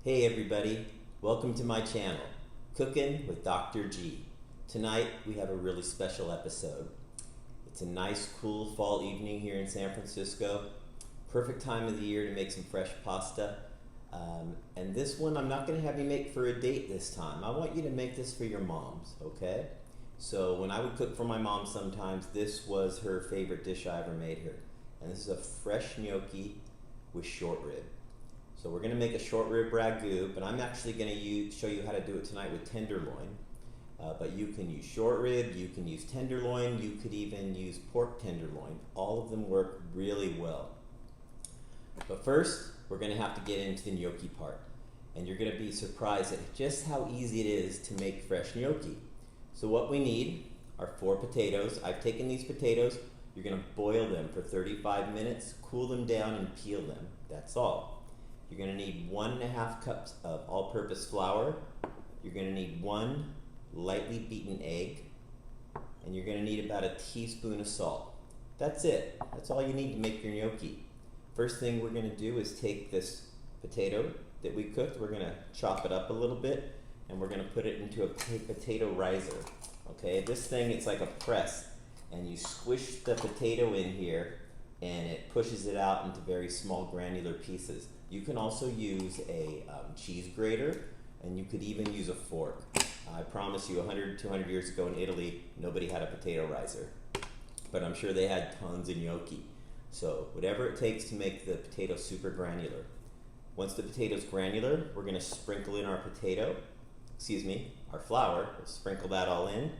Hey everybody, welcome to my channel, Cooking with Dr. G. Tonight we have a really special episode. It's a nice cool fall evening here in San Francisco. Perfect time of the year to make some fresh pasta. And this one I'm not going to have you make for a date this time. I want you to make this for your moms, okay? So when I would cook for my mom sometimes, this was her favorite dish I ever made her. And this is a fresh gnocchi with short rib. So we're going to make a short rib ragout, but I'm actually going to show you how to do it tonight with tenderloin. But you can use short rib, you can use tenderloin, you could even use pork tenderloin. All of them work really well. But first, we're going to have to get into the gnocchi part. And you're going to be surprised at just how easy it is to make fresh gnocchi. So what we need are 4 potatoes. I've taken these potatoes, you're going to boil them for 35 minutes, cool them down and peel them. That's all. You're going to need 1.5 cups of all-purpose flour. You're going to need 1 lightly beaten egg. And you're going to need about a teaspoon of salt. That's it. That's all you need to make your gnocchi. First thing we're going to do is take this potato that we cooked. We're going to chop it up a little bit. And we're going to put it into a potato riser. Okay, this thing, it's like a press. And you squish the potato in here and it pushes it out into very small granular pieces. You can also use a cheese grater, and you could even use a fork. I promise you 100, 200 years ago in Italy, nobody had a potato riser. But I'm sure they had tons of gnocchi. So whatever it takes to make the potato super granular. Once the potato's granular, we're gonna sprinkle in our flour. We'll sprinkle that all in,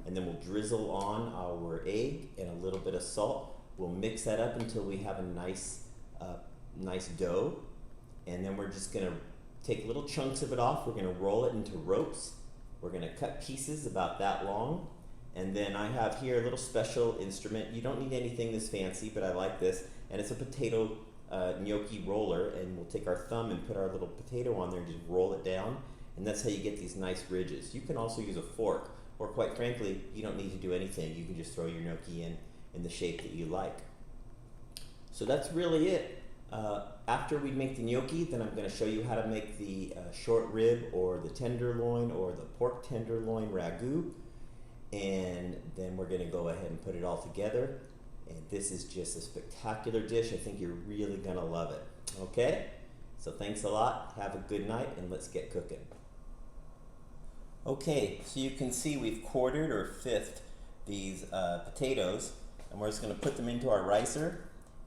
and then we'll drizzle on our egg and a little bit of salt. We'll mix that up until we have a nice dough. And then we're just gonna take little chunks of it off. We're gonna roll it into ropes. We're gonna cut pieces about that long. And then I have here a little special instrument. You don't need anything this fancy, but I like this. And it's a potato gnocchi roller. And we'll take our thumb and put our little potato on there and just roll it down. And that's how you get these nice ridges. You can also use a fork, or quite frankly, you don't need to do anything. You can just throw your gnocchi in the shape that you like. So that's really it. After we make the gnocchi, then I'm going to show you how to make the short rib or the tenderloin or the pork tenderloin ragout. And then we're going to go ahead and put it all together. And this is just a spectacular dish. I think you're really going to love it. Okay? So thanks a lot. Have a good night, and let's get cooking. Okay, so you can see we've quartered or fifth these potatoes. And we're just going to put them into our ricer.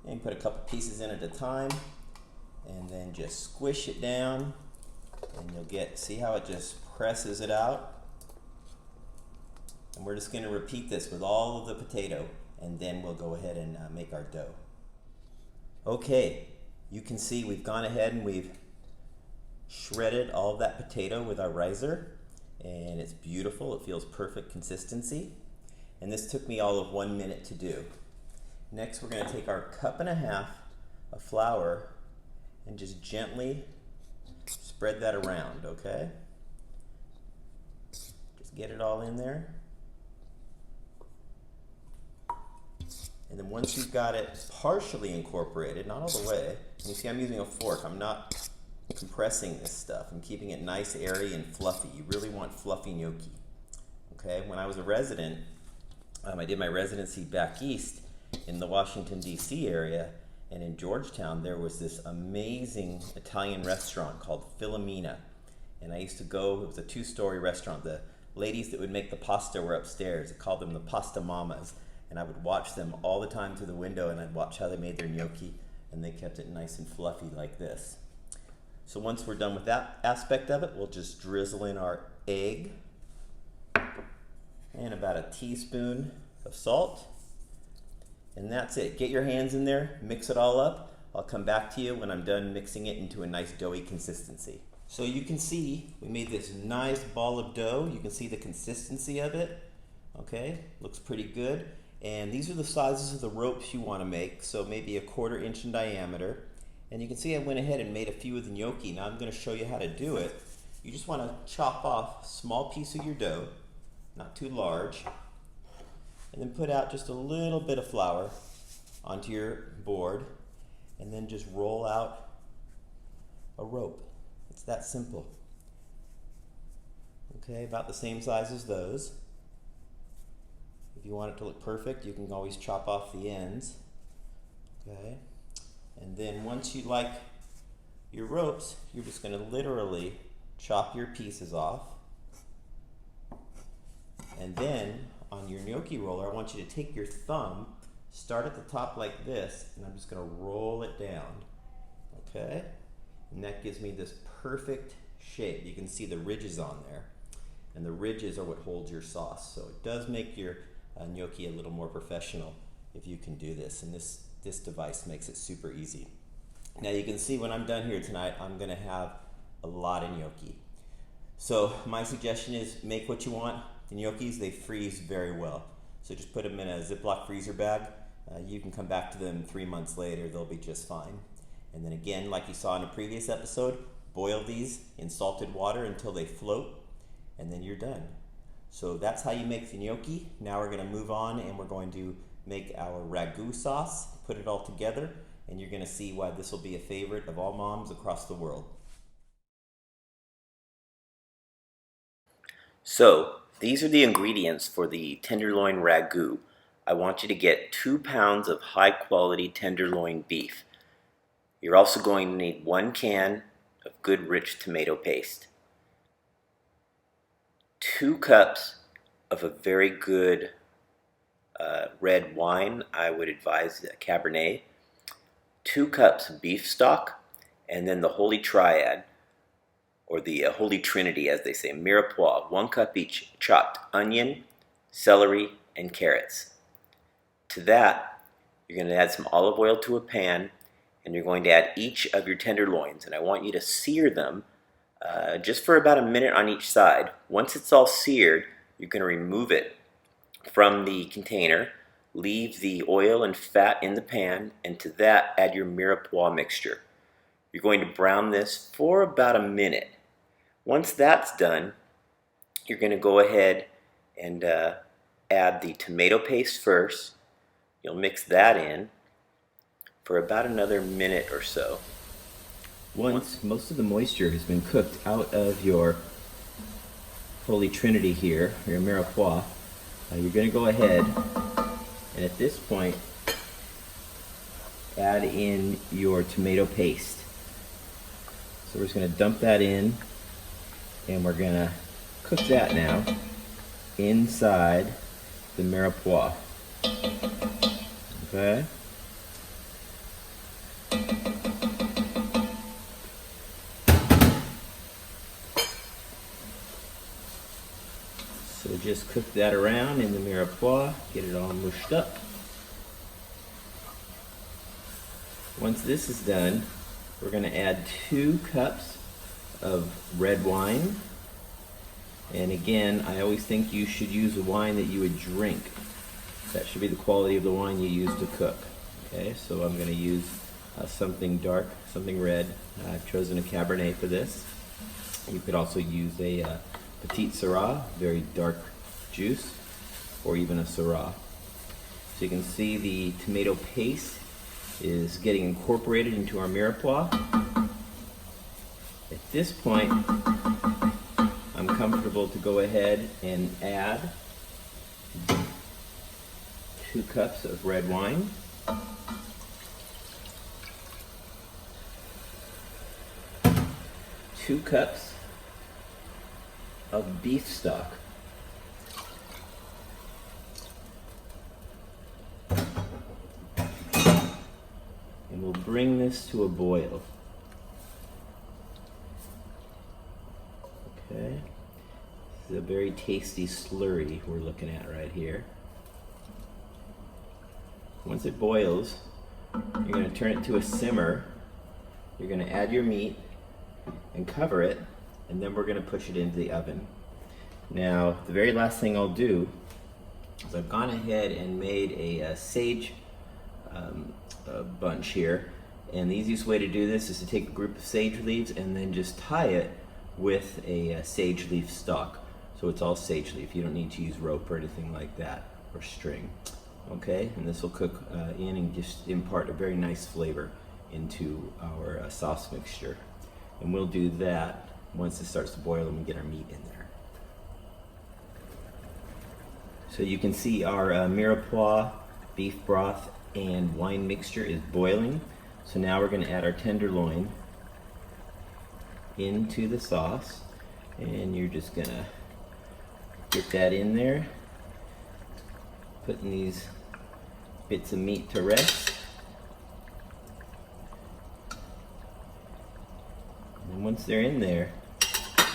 And put a couple pieces in at a time, and then just squish it down, and you'll see how it just presses it out. And we're just going to repeat this with all of the potato, and then we'll go ahead and make our dough. Okay, you can see we've gone ahead and we've shredded all of that potato with our riser, and it's beautiful. It feels perfect consistency, and this took me all of 1 minute to do. Next, we're going to take our 1.5 cups of flour and just gently spread that around, okay? Just get it all in there. And then once you've got it partially incorporated, not all the way, and you see I'm using a fork, I'm not compressing this stuff. I'm keeping it nice, airy, and fluffy. You really want fluffy gnocchi, okay? When I was a resident, I did my residency back east, in the Washington, D.C. area, and in Georgetown, there was this amazing Italian restaurant called Filomena. And I used to go, it was a 2-story restaurant. The ladies that would make the pasta were upstairs. I called them the pasta mamas. And I would watch them all the time through the window, and I'd watch how they made their gnocchi, and they kept it nice and fluffy like this. So once we're done with that aspect of it, we'll just drizzle in our egg and about a teaspoon of salt. And that's it. Get your hands in there, mix it all up. I'll come back to you when I'm done mixing it into a nice doughy consistency. So you can see we made this nice ball of dough. You can see the consistency of it. Okay, looks pretty good. And these are the sizes of the ropes you want to make, so maybe 1/4 inch in diameter. And you can see I went ahead and made a few of the gnocchi. Now I'm going to show you how to do it. You just want to chop off a small piece of your dough, not too large. And then put out just a little bit of flour onto your board, and then just roll out a rope. It's that simple. Okay, about the same size as those. If you want it to look perfect, you can always chop off the ends. Okay, and then once you like your ropes, you're just going to literally chop your pieces off. And then on your gnocchi roller, I want you to take your thumb, start at the top like this, and I'm just going to roll it down. Okay, and that gives me this perfect shape. You can see the ridges on there, and the ridges are what holds your sauce. So it does make your gnocchi a little more professional if you can do this, and this device makes it super easy. Now you can see when I'm done here tonight, I'm going to have a lot of gnocchi. So my suggestion is make what you want. The gnocchis, they freeze very well. So just put them in a Ziploc freezer bag. You can come back to them 3 months later, they'll be just fine. And then again, like you saw in a previous episode, boil these in salted water until they float, and then you're done. So that's how you make the gnocchi. Now we're going to move on and we're going to make our ragu sauce, put it all together, and you're going to see why this will be a favorite of all moms across the world. So these are the ingredients for the Tenderloin Ragout. I want you to get 2 pounds of high quality tenderloin beef. You're also going to need 1 can of good rich tomato paste, 2 cups of a very good red wine. I would advise Cabernet, 2 cups of beef stock, and then the Holy Triad, or the Holy Trinity as they say, mirepoix, 1 cup each chopped onion, celery, and carrots. To that, you're going to add some olive oil to a pan, and you're going to add each of your tenderloins, and I want you to sear them just for about a minute on each side. Once it's all seared, you're going to remove it from the container, leave the oil and fat in the pan, and to that add your mirepoix mixture. You're going to brown this for about a minute. Once that's done, you're going to go ahead and add the tomato paste first. You'll mix that in for about another minute or so. Once most of the moisture has been cooked out of your Holy Trinity here, your mirepoix, you're going to go ahead and at this point add in your tomato paste. So we're just going to dump that in, and we're going to cook that now inside the mirepoix. Okay? So just cook that around in the mirepoix, get it all mushed up. Once this is done, we're going to add 2 cups of red wine. And again, I always think you should use a wine that you would drink. That should be the quality of the wine you use to cook. Okay, so I'm going to use something dark, something red. I've chosen a Cabernet for this. You could also use a Petite Syrah, very dark juice, or even a Syrah. So you can see the tomato paste is getting incorporated into our mirepoix. At this point, I'm comfortable to go ahead and add 2 cups of red wine, 2 cups of beef stock, and we'll bring this to a boil. Okay, this is a very tasty slurry we're looking at right here. Once it boils, you're going to turn it to a simmer. You're going to add your meat and cover it, and then we're going to push it into the oven. Now, the very last thing I'll do is I've gone ahead and made a sage bunch here, and the easiest way to do this is to take a group of sage leaves and then just tie it with a sage leaf stalk. So it's all sage leaf. You don't need to use rope or anything like that, or string. Okay, and this will cook in and just impart a very nice flavor into our sauce mixture. And we'll do that once it starts to boil and we get our meat in there. So you can see our mirepoix beef broth and wine mixture is boiling. So now we're going to add our tenderloin into the sauce, and you're just going to get that in there, putting these bits of meat to rest. And once they're in there,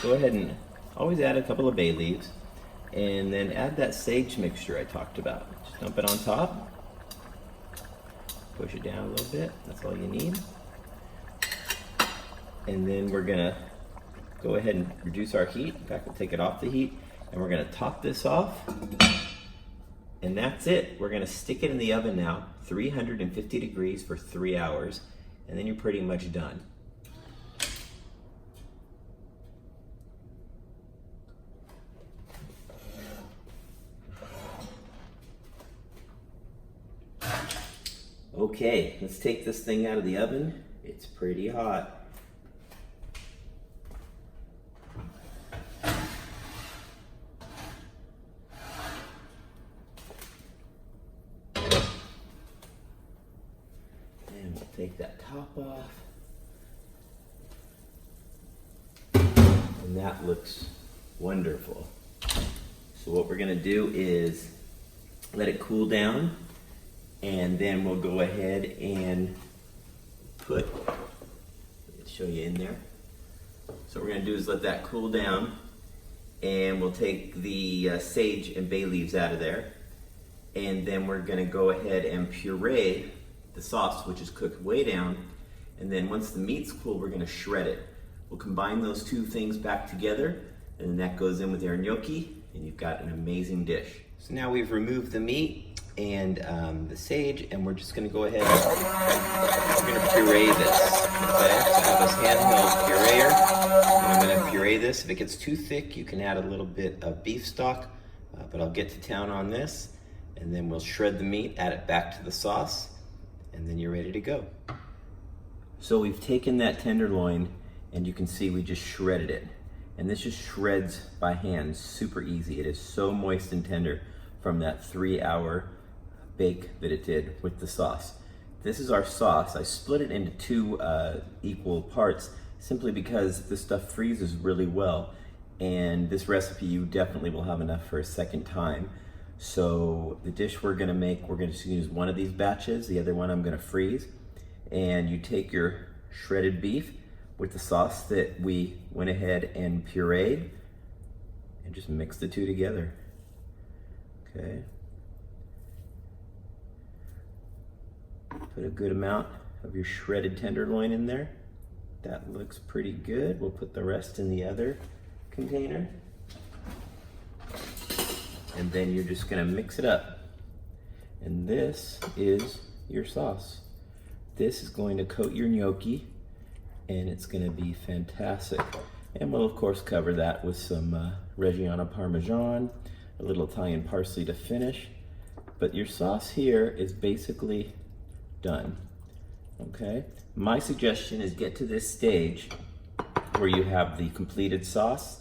go ahead and always add a couple of bay leaves, and then add that sage mixture I talked about. Just dump it on top. Push it down a little bit, that's all you need. And then we're gonna go ahead and reduce our heat. In fact, we'll take it off the heat, and we're gonna top this off. And that's it. We're gonna stick it in the oven now, 350 degrees for 3 hours, and then you're pretty much done. Okay, let's take this thing out of the oven. It's pretty hot. And we'll take that top off. And that looks wonderful. So what we're gonna do is let it cool down, and then we'll go ahead and put, let's show you in there. So what we're gonna do is let that cool down, and we'll take the sage and bay leaves out of there, and then we're gonna go ahead and puree the sauce, which is cooked way down, and then once the meat's cool, we're gonna shred it. We'll combine those two things back together, and then that goes in with our gnocchi, and you've got an amazing dish. So now we've removed the meat and the sage, and we're just gonna go ahead and we're gonna puree this, okay? So I have this handheld pureer, and I'm gonna puree this. If it gets too thick, you can add a little bit of beef stock, but I'll get to town on this, and then we'll shred the meat, add it back to the sauce, and then you're ready to go. So we've taken that tenderloin, and you can see we just shredded it. And this just shreds by hand, super easy. It is so moist and tender from that 3-hour bake that it did with the sauce. This is our sauce. I split it into two equal parts simply because this stuff freezes really well, and this recipe you definitely will have enough for a second time. So the dish we're gonna make, we're gonna just use one of these batches, the other one I'm gonna freeze, and you take your shredded beef with the sauce that we went ahead and pureed, and just mix the two together, okay? Put a good amount of your shredded tenderloin in there. That looks pretty good. We'll put the rest in the other container. And then you're just gonna mix it up. And this is your sauce. This is going to coat your gnocchi, and it's gonna be fantastic. And we'll of course cover that with some Reggiano Parmesan, a little Italian parsley to finish. But your sauce here is basically done, okay? My suggestion is get to this stage where you have the completed sauce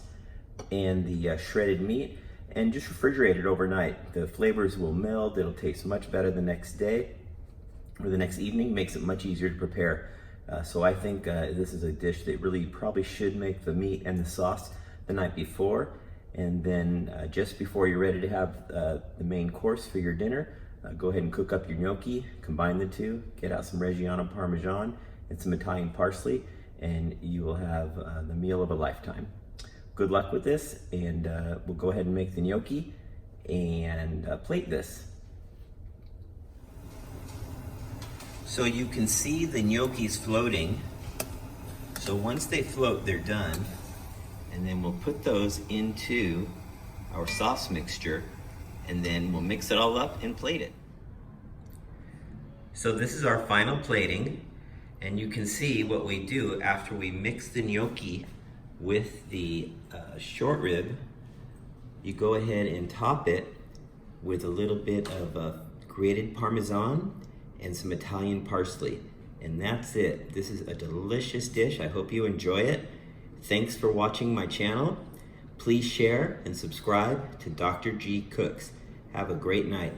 and the shredded meat, and just refrigerate it overnight. The flavors will meld, it'll taste much better the next day or the next evening, makes it much easier to prepare. So I think this is a dish that really probably should make the meat and the sauce the night before, and then just before you're ready to have the main course for your dinner, go ahead and cook up your gnocchi, combine the two, get out some Reggiano Parmesan and some Italian parsley, and you will have the meal of a lifetime. Good luck with this, and we'll go ahead and make the gnocchi and plate this. So you can see the gnocchis floating. So once they float, they're done. And then we'll put those into our sauce mixture, and then we'll mix it all up and plate it. So this is our final plating, and you can see what we do after we mix the gnocchi with the short rib. You go ahead and top it with a little bit of grated Parmesan and some Italian parsley. And that's it. This is a delicious dish. I hope you enjoy it. Thanks for watching my channel. Please share and subscribe to Dr. G Cooks. Have a great night.